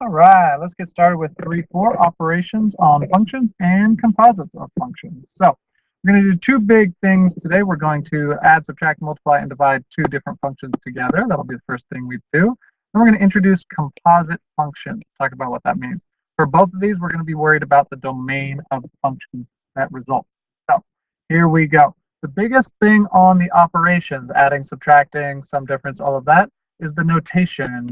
All right, let's get started with 3-4 operations on functions and composites of functions. So we're going to do two big things today. We're going to add, subtract, multiply, and divide two different functions together. That'll be the first thing we do. And we're going to introduce composite functions, talk about what that means. For both of these, we're going to be worried about the domain of the functions that result. So here we go. The biggest thing on the operations, adding, subtracting, sum, difference, all of that, is the notation.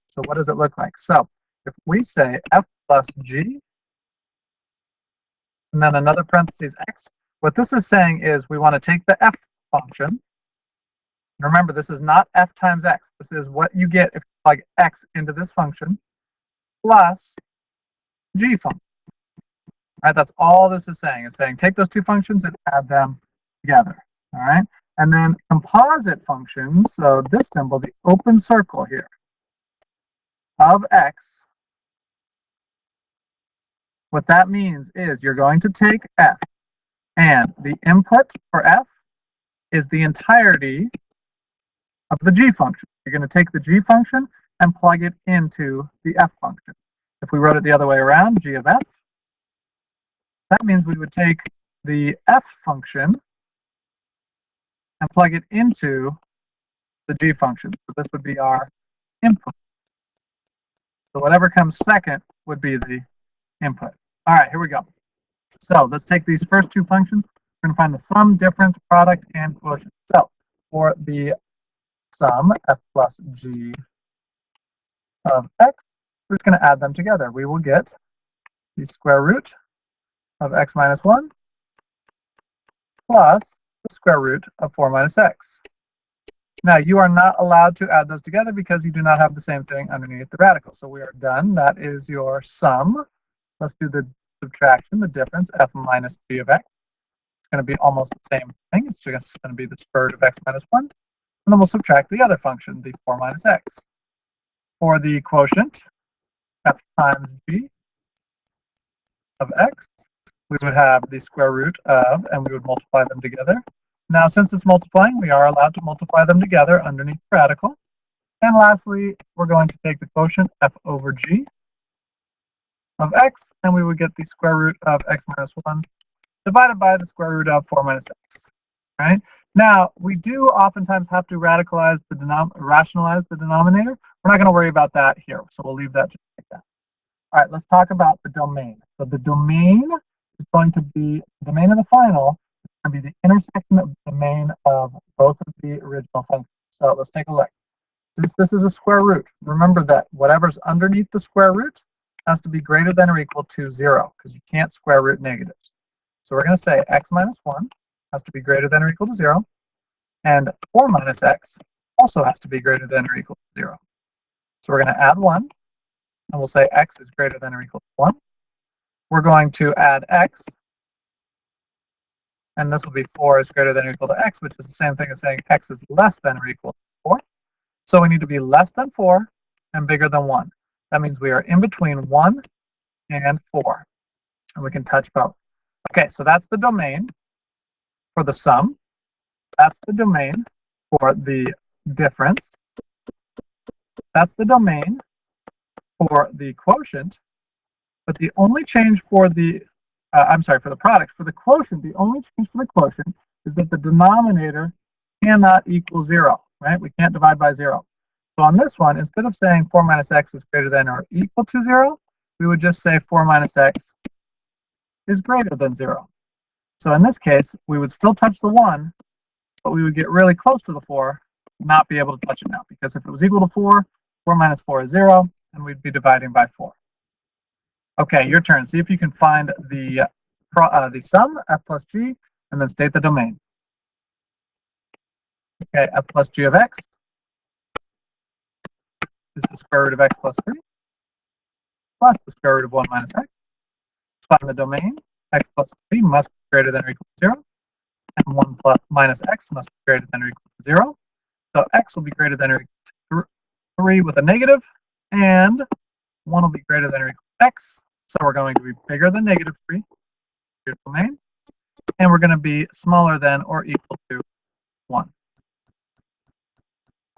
So what does it look like? So if we say f plus g, and then another parentheses x, what this is saying is we want to take the f function. Remember, this is not f times x. This is what you get if you plug x into this function plus g function. All right, that's all this is saying. It's saying take those two functions and add them together. All right, and then composite functions, so this symbol, the open circle here, of x, what that means is you're going to take f, and the input for f is the entirety of the g function. You're going to take the g function and plug it into the f function. If we wrote it the other way around, g of f, that means we would take the f function and plug it into the g function. So this would be our input. So whatever comes second would be the input. All right, here we go. So let's take these first two functions. We're going to find the sum, difference, product, and quotient. So for the sum, f plus g of x, we're just going to add them together. We will get the square root of x minus 1 plus the square root of 4 minus x. Now, you are not allowed to add those together because you do not have the same thing underneath the radical. So we are done. That is your sum. Let's do the subtraction, the difference, f minus g of x. It's going to be almost the same thing. It's just going to be the square root of x minus 1. And then we'll subtract the other function, the 4 minus x. For the quotient, f times g of x, we would have the square root of, and we would multiply them together. Now, since it's multiplying, we are allowed to multiply them together underneath the radical. And lastly, we're going to take the quotient, f over g of x, and we would get the square root of x minus 1 divided by the square root of 4 minus x. Right? Now, we do oftentimes have to rationalize the denominator. We're not going to worry about that here, so we'll leave that just like that. All right, let's talk about the domain. So the domain is going to be, the domain of the final is going to be the intersection of the domain of both of the original functions. So let's take a look. Since this is a square root, remember that whatever's underneath the square root has to be greater than or equal to 0, because you can't square root negatives. So we're going to say x minus 1 has to be greater than or equal to 0, and 4 minus x also has to be greater than or equal to 0. So we're going to add 1, and we'll say x is greater than or equal to 1. We're going to add x, and this will be 4 is greater than or equal to x, which is the same thing as saying x is less than or equal to 4. So we need to be less than 4 and bigger than 1. That means we are in between 1 and 4, and we can touch both. Okay, so that's the domain for the sum. That's the domain for the difference. That's the domain for the quotient. But the only change for the, for the product, for the quotient, the only change for the quotient is that the denominator cannot equal 0, right? We can't divide by 0. So on this one, instead of saying 4 minus x is greater than or equal to 0, we would just say 4 minus x is greater than 0. So in this case, we would still touch the 1, but we would get really close to the 4, not be able to touch it now, because if it was equal to 4, 4 minus 4 is 0, and we'd be dividing by 4. Okay, your turn. See if you can find the sum, f plus g, and then state the domain. Okay, f plus g of x is the square root of x plus 3 plus the square root of 1 minus x. Let's find the domain. X plus 3 must be greater than or equal to 0, and 1 plus minus x must be greater than or equal to 0. So x will be greater than or equal to 3 with a negative, and 1 will be greater than or equal to x. So we're going to be bigger than negative 3, here's domain, and we're going to be smaller than or equal to 1.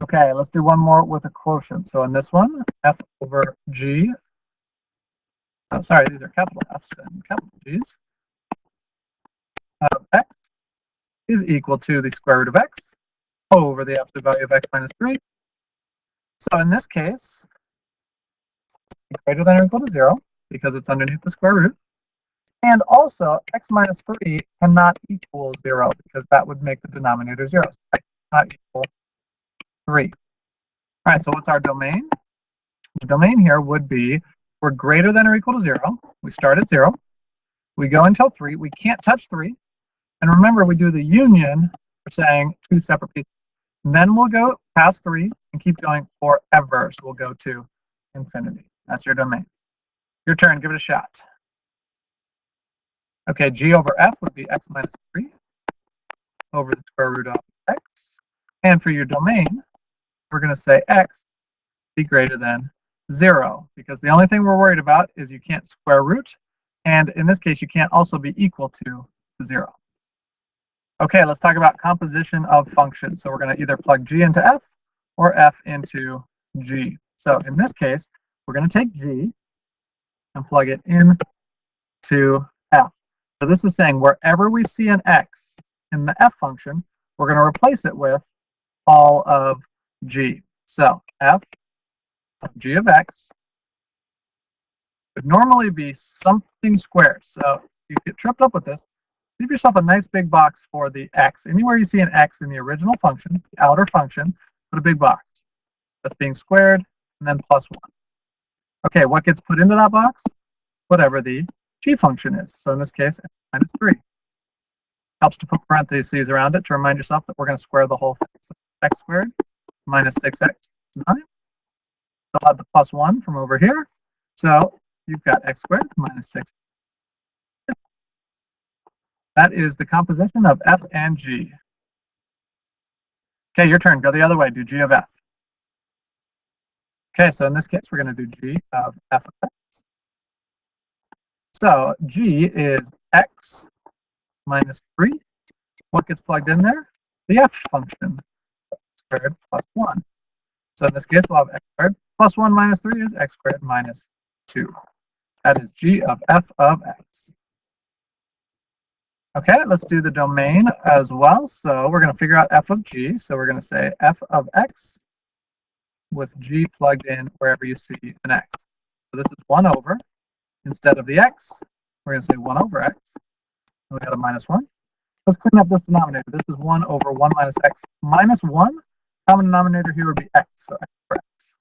Okay, let's do one more with a quotient. So in this one, f over g Oh, sorry, these are capital F's and capital G's. Of x is equal to the square root of x over the absolute value of x minus 3. So in this case, greater than or equal to 0 because it's underneath the square root. And also, x minus 3 cannot equal 0 because that would make the denominator 0. So x cannot equal 3. All right, so what's our domain? The domain here would be we're greater than or equal to 0. We start at 0. We go until 3. We can't touch 3. And remember, we do the union for saying two separate pieces. And then we'll go past 3 and keep going forever. So we'll go to infinity. That's your domain. Your turn. Give it a shot. Okay, g over f would be x minus 3 over the square root of x. And for your domain, we're going to say x be greater than 0, because the only thing we're worried about is you can't square root, and in this case, you can't also be equal to 0. Okay, let's talk about composition of functions. So we're going to either plug g into f or f into g. So in this case, we're going to take g and plug it into f. So this is saying wherever we see an x in the f function, we're going to replace it with all of g. So f of g of x would normally be something squared. So if you get tripped up with this, leave yourself a nice big box for the x. Anywhere you see an x in the original function, the outer function, put a big box. That's being squared, and then plus 1. Okay, what gets put into that box? Whatever the g function is. So in this case, x minus 3. Helps to put parentheses around it to remind yourself that we're going to square the whole thing. So x squared minus 6x is 9. I'll have the plus 1 from over here. So you've got x squared minus 6. That is the composition of f and g. Okay, your turn. Go the other way. Do g of f. Okay, so in this case, we're going to do g of f of x. So g is x minus 3. What gets plugged in there? The f function, squared plus 1. So in this case, we'll have x squared plus 1 minus 3 is x squared minus 2. That is g of f of x. Okay, let's do the domain as well. So we're going to figure out f of g. So we're going to say f of x with g plugged in wherever you see an x. So this is 1 over. Instead of the x, we're going to say 1 over x. And we got a minus 1. Let's clean up this denominator. This is 1 over 1 minus x minus 1. Common denominator here would be x. So x over x.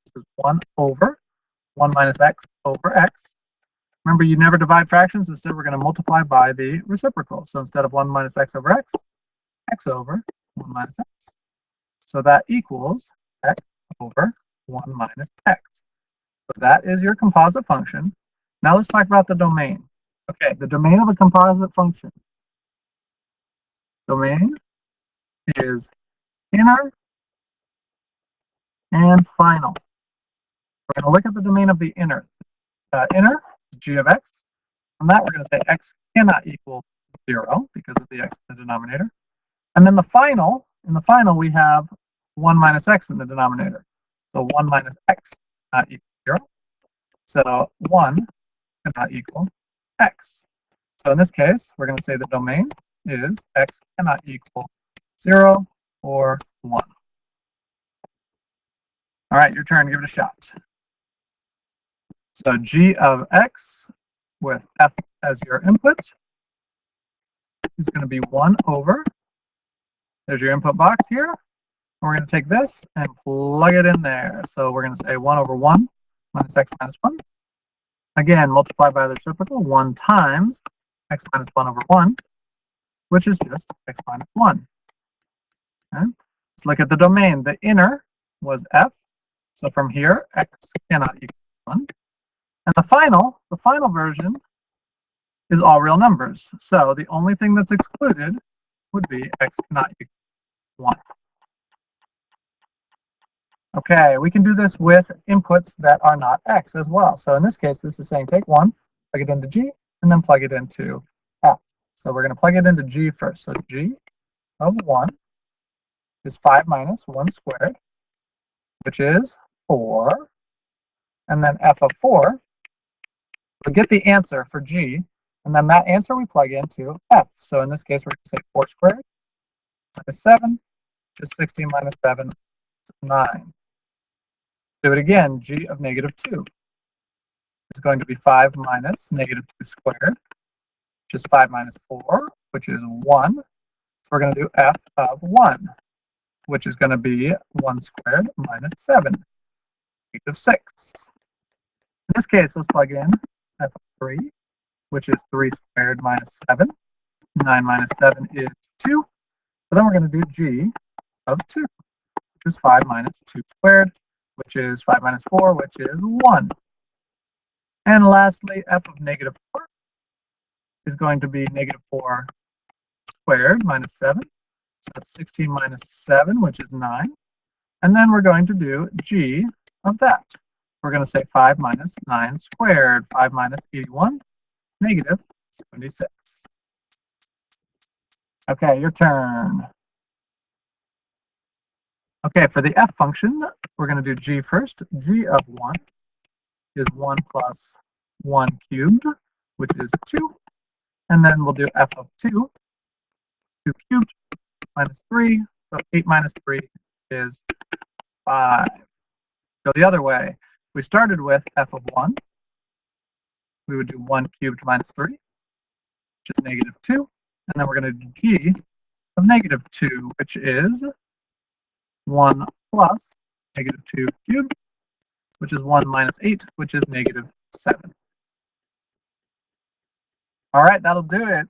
This is 1 over 1 minus x over x. Remember, you never divide fractions. Instead, we're going to multiply by the reciprocal. So instead of 1 minus x over x, x over 1 minus x. So that equals x over 1 minus x. So that is your composite function. Now let's talk about the domain. Okay, the domain of a composite function. Domain is inner and final. We're going to look at the domain of the inner. Inner is g of x. From that, we're going to say x cannot equal 0 because of the x in the denominator. And then the final, in the final, we have 1 minus x in the denominator. So 1 minus x not equal 0. So 1 cannot equal x. So in this case, we're going to say the domain is x cannot equal 0 or 1. All right, your turn. Give it a shot. So g of x with f as your input is going to be 1 over. There's your input box here. We're going to take this and plug it in there. So we're going to say 1 over 1 minus x minus 1. Again, multiply by the reciprocal. 1 times x minus 1 over 1, which is just x minus 1. Okay. Let's look at the domain. The inner was f. So from here, x cannot equal 1. And the final version is all real numbers. So the only thing that's excluded would be x cannot equal 1. Okay, we can do this with inputs that are not x as well. So in this case, this is saying take 1, plug it into g, and then plug it into f. So we're going to plug it into g first. So g of 1 is 5 minus 1 squared, which is 4. And then f of 4 We get the answer for G, and then that answer we plug into F. So in this case, we're going to say 4 squared minus 7, which is 16 minus 7, 9. Do it again. G of negative 2 is going to be 5 minus negative 2 squared, which is 5 minus 4, which is 1. So we're going to do F of 1, which is going to be 1 squared minus 7, negative 6. In this case, let's plug in F of 3, which is 3 squared minus 7. 9 minus 7 is 2. So then we're going to do G of 2, which is 5 minus 2 squared, which is 5 minus 4, which is 1. And lastly, F of negative 4 is going to be negative 4 squared minus 7. So that's 16 minus 7, which is 9. And then we're going to do G of that. We're going to say 5 minus 9 squared. 5 minus 81, negative 76. Okay, your turn. Okay, for the F function, we're going to do G first. G of 1 is 1 plus 1 cubed, which is 2. And then we'll do F of 2. 2 cubed minus 3. So 8 minus 3 is 5. Go the other way. We started with F of 1. We would do 1 cubed minus 3, which is negative 2. And then we're going to do G of negative 2, which is 1 plus negative 2 cubed, which is 1 minus 8, which is negative 7. All right, that'll do it.